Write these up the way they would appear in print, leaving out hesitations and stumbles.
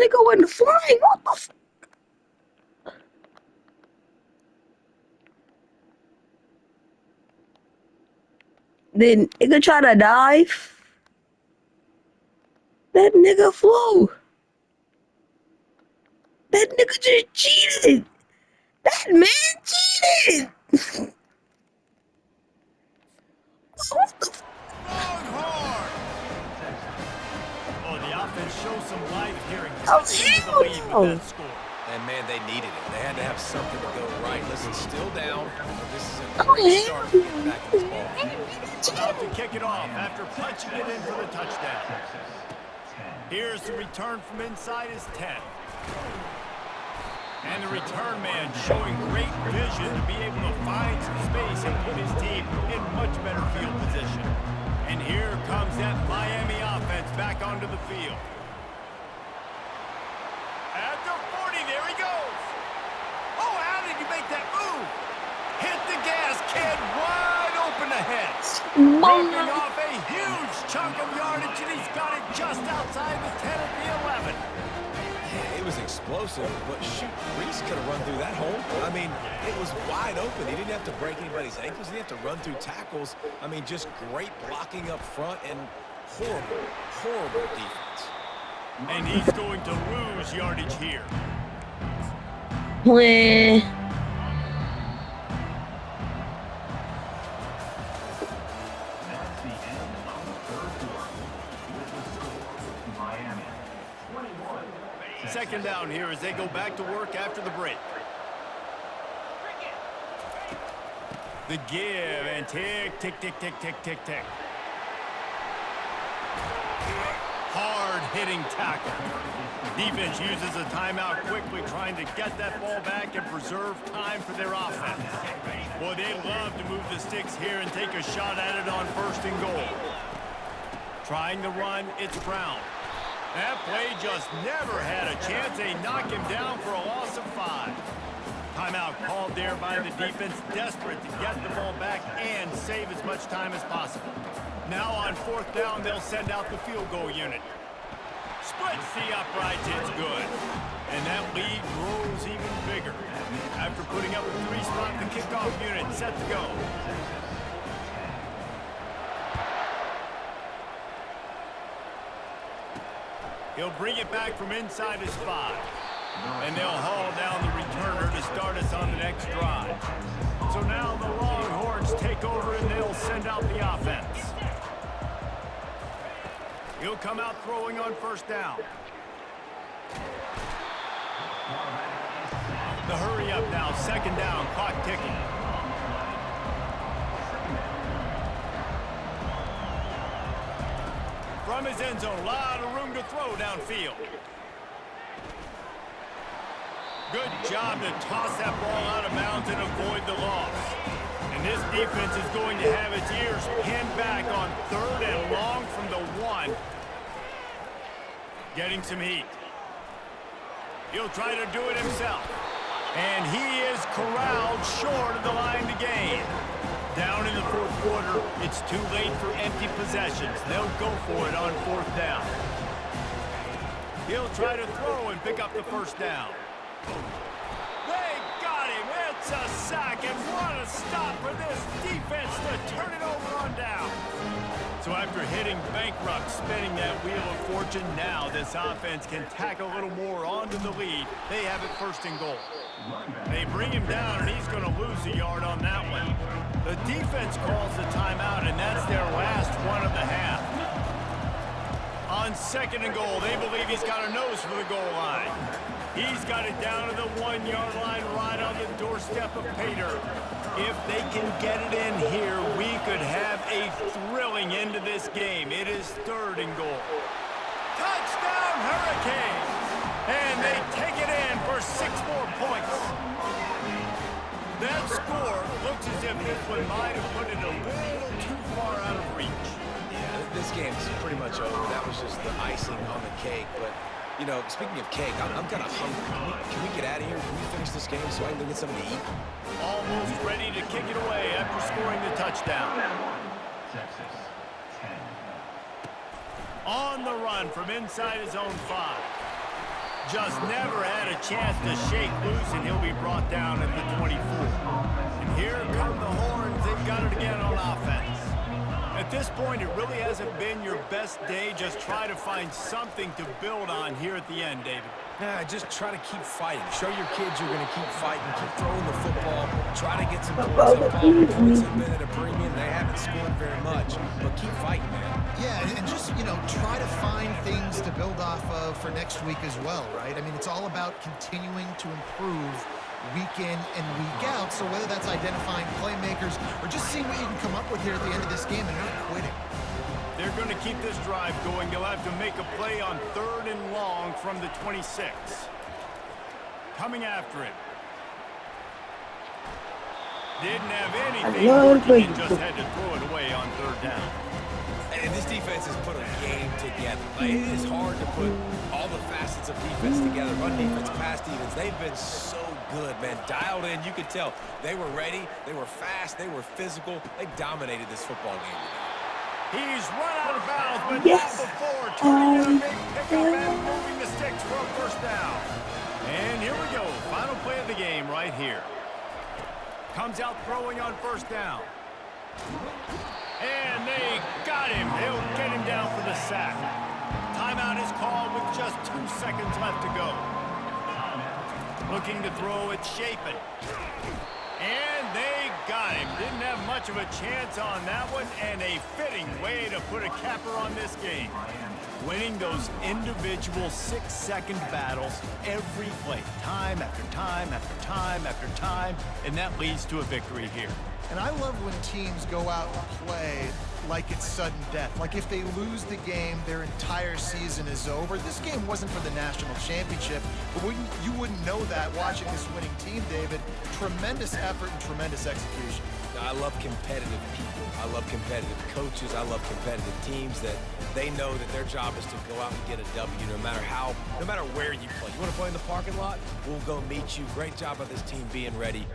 nigga went flying. What the f? Then nigga try to dive. That nigga flew. That nigga just cheated. That man cheated. What the f? Longhorn! Oh, the offense shows some life here and Oh, cuts into the hell lead with no. that score. And man, they needed it. They had to have something to go right. Listen, still down. But this is a Oh, great start to get back in this ball. About to kick it off after punching it in for the touchdown. Here's the return from inside his 10. And the return man showing great vision to be able to find some space and put his team in much better field position. And here comes that Miami offense back onto the field. At the 40, there he goes. Oh, how did you make that move? Hit the gas, kid, wide open ahead. Ripping off a huge chunk of yardage, and he's got it just outside the 10 at the 11. Yeah, it was explosive, but shoot, Reese could have run through that hole. I mean, it was wide open. He didn't have to break anybody's ankles. He didn't have to run through tackles. I mean, just great blocking up front and horrible, horrible defense. And he's going to lose yardage here. Meh. Second down here as they go back to work after the break. The give and tick, tick, tick, tick, tick, tick, tick. Hard-hitting tackle. Defense uses a timeout quickly, trying to get that ball back and preserve time for their offense. Boy, they love to move the sticks here and take a shot at it on first and goal. Trying to run, it's Brown. That play just never had a chance. They knock him down for a loss of 5. Timeout called there by the defense, desperate to get the ball back and save as much time as possible. Now on fourth down, they'll send out the field goal unit. Splits the uprights, it's good. And that lead grows even bigger. After putting up a 3-spot, the kickoff unit set to go. He'll bring it back from inside his 5. And they'll haul down the returner to start us on the next drive. So now the Longhorns take over and they'll send out the offense. He'll come out throwing on first down. The hurry up now, second down, clock ticking. From his end zone, a lot of room to throw downfield. Good job to toss that ball out of bounds and avoid the loss. And this defense is going to have its ears pinned back on third and long from the 1. Getting some heat. He'll try to do it himself. And he is corralled short of the line to gain. Down in the fourth quarter, it's too late for empty possessions. They'll go for it on fourth down. He'll try to throw and pick up the first down. They got him. It's a sack, and what a stop for this defense to turn it over on down. So after hitting bankrupt, spinning that wheel of fortune, now this offense can tack a little more onto the lead. They have it first and goal. They bring him down, and he's going to lose a yard on that one. The defense calls the timeout, and that's their last one of the half. On second and goal, they believe he's got a nose for the goal line. He's got it down to the 1-yard line right on the doorstep of Pater. If they can get it in here, we could have a thrilling end to this game. It is third and goal. Touchdown, Hurricanes! And they take it in for 6 more points. That score looks as if this one might have put it a little too far out of reach. Yeah, this game's pretty much over. That was just the icing on the cake. But, you know, speaking of cake, I'm kind of hungry. Can we get out of here? Can we finish this game so I can go get something to eat? Almost ready to kick it away after scoring the touchdown. On the run from inside his own 5. Just never had a chance to shake loose, and he'll be brought down at the 24. And here come the horns. They've got it again on offense. At this point, it really hasn't been your best day. Just try to find something to build on here at the end, David. Nah, just try to keep fighting. Show your kids you're going to keep fighting. Keep throwing the football. Try to get some points up. Points have been at a premium. They haven't scored very much, but keep fighting, man. Yeah, and just, try to find things to build off of for next week as well, right? I mean, it's all about continuing to improve week in and week out. So whether that's identifying playmakers or just seeing what you can come up with here at the end of this game and not quitting. They're going to keep this drive going. They'll have to make a play on 3rd and long from the 26. Coming after it. Didn't have anything working and just had to throw it away on 3rd down. And this defense has put a game together. Like, it is hard to put all the facets of defense together. Run defense, pass defense. They've been so good, man. Dialed in. You could tell they were ready. They were fast. They were physical. They dominated this football game today. He's run out of bounds, but Yes. not before turning in a big pickup and moving the sticks for a 1st down. And here we go. Final play of the game right here. Comes out throwing on 1st down. And they got him. They'll get him down for the sack. Timeout is called with just 2 seconds left to go. Looking to throw it, Shapen. And they got him. Didn't have much of a chance on that one, and a fitting way to put a capper on this game. Winning those individual 6-second battles every play, time after time after time after time, and that leads to a victory here. And I love when teams go out and play like it's sudden death. Like if they lose the game, their entire season is over. This game wasn't for the national championship, but you wouldn't know that watching this winning team, David. Tremendous effort and tremendous execution. I love competitive people. I love competitive coaches. I love competitive teams that they know that their job is to go out and get a W no matter where you play. You want to play in the parking lot? We'll go meet you. Great job by this team being ready.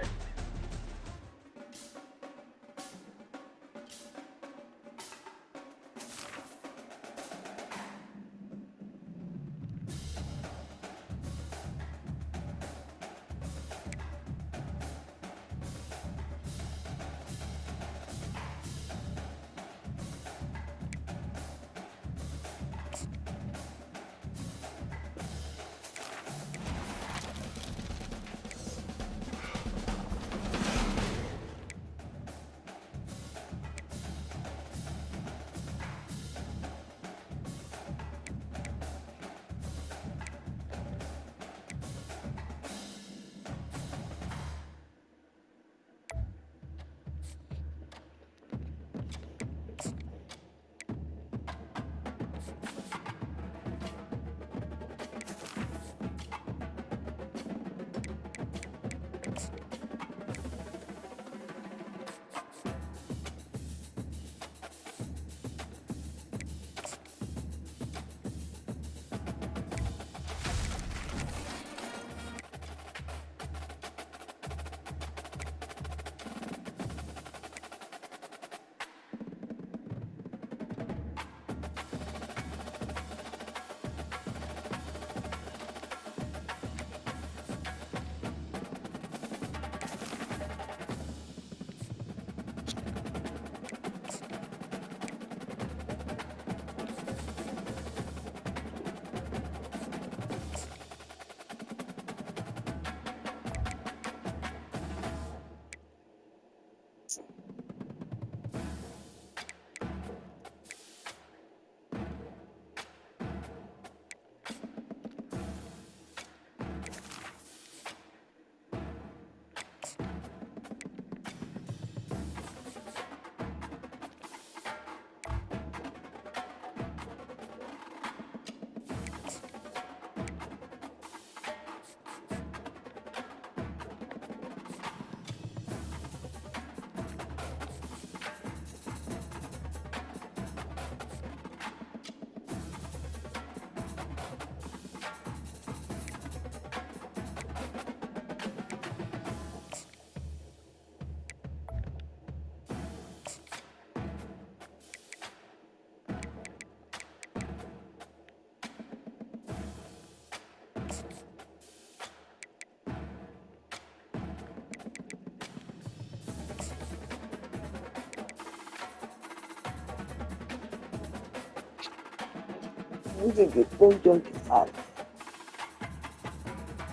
이게 꼭 저기 아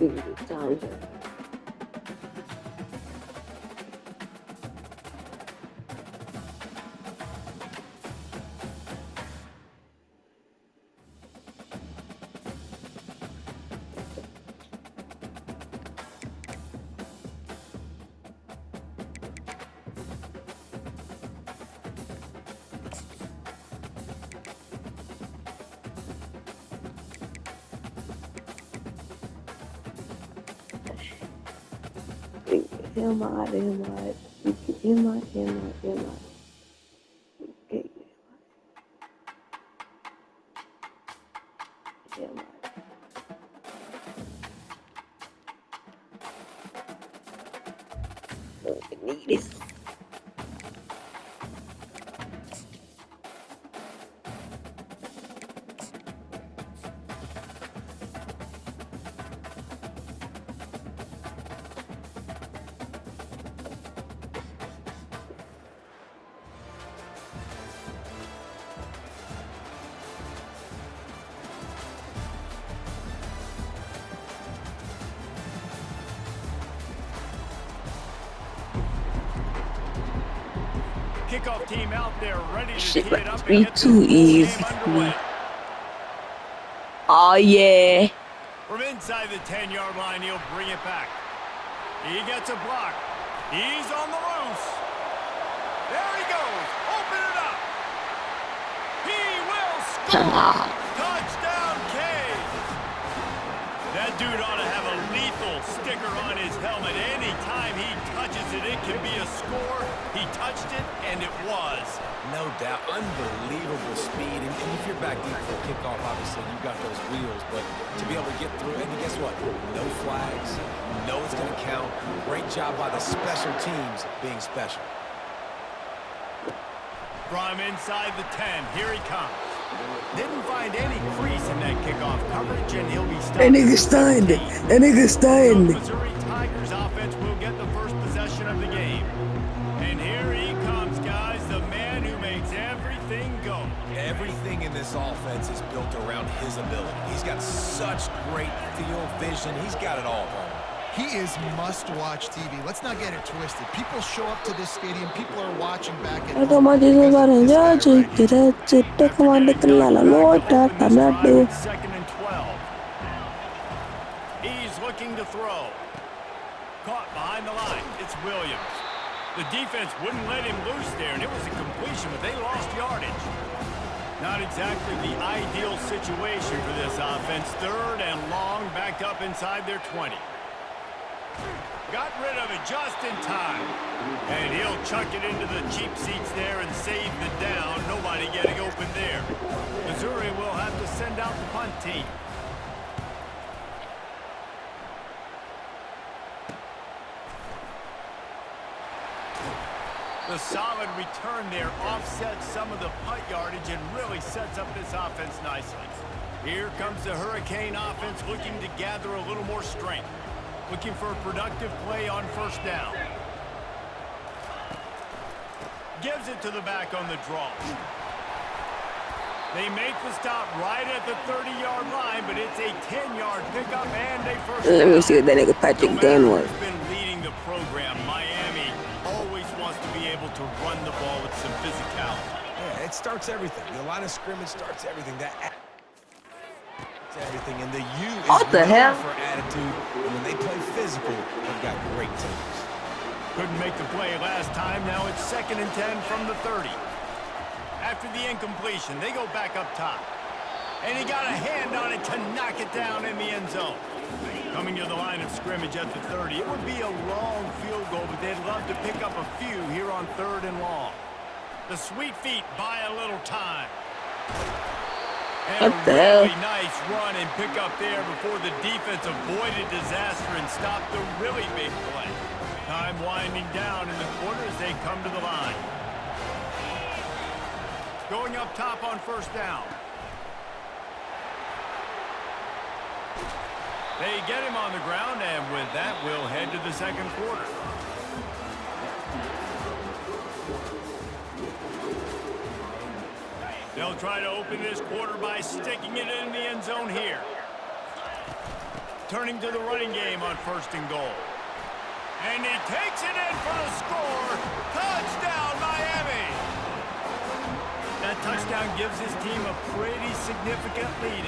이게 잠시만. Am I? Okay. Am I? I need it. Kickoff team out there ready to Shit, tee it up must and be get this too ball easy game for underway. me. Oh yeah. From inside the 10-yard line, he'll bring it back. He gets a block. He's on the loose. There he goes. Open it up. He will score. Touchdown, Canes. That dude ought to have a lethal sticker on his helmet. Anytime he touches it, it can be a score. He touched it, and it was. No doubt. Unbelievable speed. And if you're back deep for a kickoff, obviously you've got those wheels. But to be able to get through it, and guess what? No flags. You know it's going to count. Great job by the special teams being special. From inside the 10, here he comes. Didn't find any crease in that kickoff coverage, and he'll be stopped. That nigga stunned. That nigga So stunned. the Missouri Tigers offense will get the first possession of the game. And here he comes, guys, the man who makes everything go. Everything in this offense is built around his ability. He's got such great field vision. He's got it all, bro. He is must-watch TV. Let's not get it twisted. People show up to this stadium. People are watching back at Ada home maju because of sekarang this guy jadi right here. kita cetak kemana kelala lota tamatu. Second and 12. He's looking to throw. Caught behind the line. It's Williams. The defense wouldn't let him loose there, and it was a completion, but they lost yardage. Not exactly the ideal situation for this offense. Third and long, backed up inside their 20. Got rid of it just in time. And he'll chuck it into the cheap seats there and save the down. Nobody getting open there. Missouri will have to send out the punt team. The solid return there offsets some of the punt yardage and really sets up this offense nicely. Here comes the Hurricane offense looking to gather a little more strength. Looking for a productive play on first down. Gives it to the back on the draw. They make the stop right at the 30-yard line, but it's a 10-yard pickup and a first down. Let me see what that nigga Patrick Gunn was. Been leading the program. Miami always wants to be able to run the ball with some physicality. Yeah, it starts everything. The line of scrimmage starts everything. Everything, and the U is What the hell? for attitude. And when they play physical, they've got great teams. Couldn't make the play last time. Now it's 2nd and 10 from the 30. After the incompletion, they go back up top. And he got a hand on it to knock it down in the end zone. Coming to the line of scrimmage at the 30. It would be a long field goal, but they'd love to pick up a few here on 3rd and long. The Sweet Feet buy a little time. And What the a hell? really nice run and pick up there before the defense avoided disaster and stopped the really big play. Time winding down in the corner as they come to the line. Going up top on first down. They get him on the ground, and with that, we'll head to the second quarter. They'll try to open this quarter by sticking it in the end zone here. Turning to the running game on 1st and goal. And he takes it in for the score. Touchdown, Miami! That touchdown gives his team a pretty significant lead.